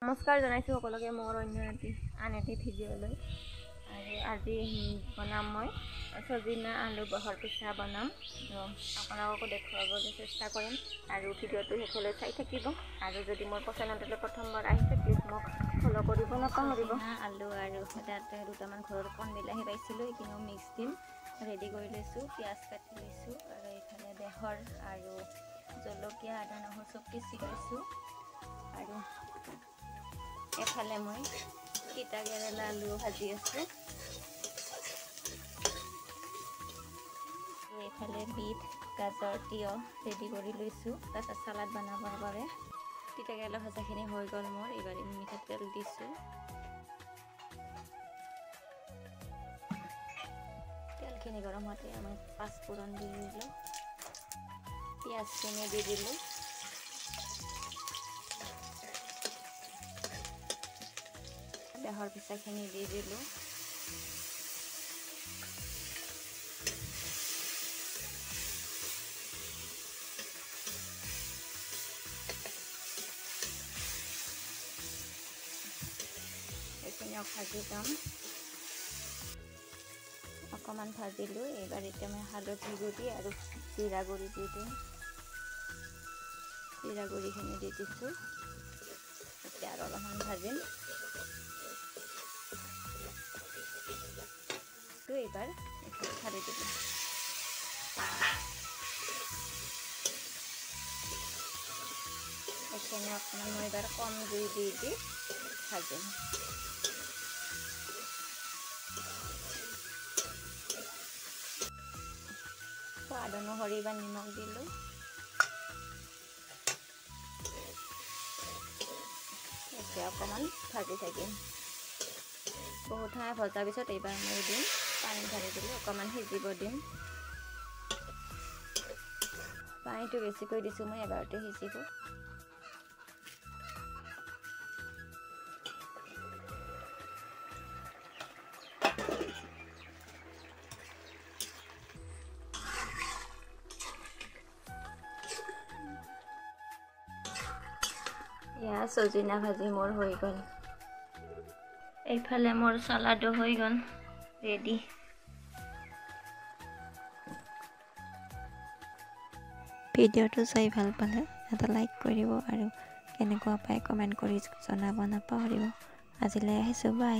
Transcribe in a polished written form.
নমস্কাৰ জনাইছোঁ সকলোকে মোৰ অন্য আন এটি ভিডিঅ'লৈ। আৰু আজি বনাম মই সজিনা আলু বহৰ পিঠা বনাম। আপোনালোকো দেখুৱাবলৈ চেষ্টা কৰিম আৰু ভিডিঅ'টো শেষলৈ চাই থাকিব। আৰু যদি মোৰ চেনেলটোলৈ প্ৰথমবাৰ আহিছে প্লিজ মোক ফ'ল' কৰিব নাপাহৰিব। আলু আৰু তাতে দুটামান ঘৰৰ কণ বিলাহী পাইছিলোঁ, সেইখিনিও মিক্স দিম ৰেডি কৰি লৈছোঁ। পিঁয়াজ কাটি লৈছোঁ আৰু এইফালে বেহৰ আৰু জলকীয়া আদা নহৰু চব পিচি লৈছোঁ। আৰু এফালে মই তিতা কেৰেলা আলু ভাজি আছোঁ। এইফালে বিট গাজৰ তিয়হ ৰেডি কৰি লৈছোঁ তাৰপিছত চালাড বনাবৰ বাবে। তিতা কেৰেলা ভাজাখিনি হৈ গ'ল মোৰ। এইবাৰ মিঠাতেল দিছোঁ। তেলখিনি গৰম হোৱাতে আমি পাঁচফোৰণ দি দিলোঁ, পিঁয়াজখিনি দি দিলোঁ। বেহৰ পিঠাখিনি দি দিলোঁ। এইখিনিও ভাজি যাম। অকণমান ভাজিলোঁ। এইবাৰ এতিয়া মই হালধি গুড়ি আৰু জিৰা গুড়ি দি দিম। জিৰা গুড়িখিনি দি দিছোঁ। এতিয়া আৰু অলপমান ভাজিম। এইবাৰ ঢালি দিব। এইখিনি অকণমান মই এইবাৰ কম জুই দি ভাজিম। সোৱাদ অনুসৰি বা নিমখ দিলোঁ। এতিয়া অকণমান ভাজি থাকিম। বহুত সময় ভজাৰ পিছত এইবাৰ মই দিম পানী ঢালি দিলোঁ, অকণমান সিজিব দিম। পানীটো বেছিকৈ দিছোঁ মই, এবাৰতে সিজিব। এয়া সজিনা ভাজি মোৰ হৈ গ'ল। এইফালে মোৰ চালাডো হৈ গ'ল ৰেডি। ভিডিঅ'টো চাই ভাল পালে এটা লাইক কৰিব আৰু কেনেকুৱা পায় কমেণ্ট কৰি জনাব নাপাহৰিব। আজিলৈ আহিছোঁ, বাই।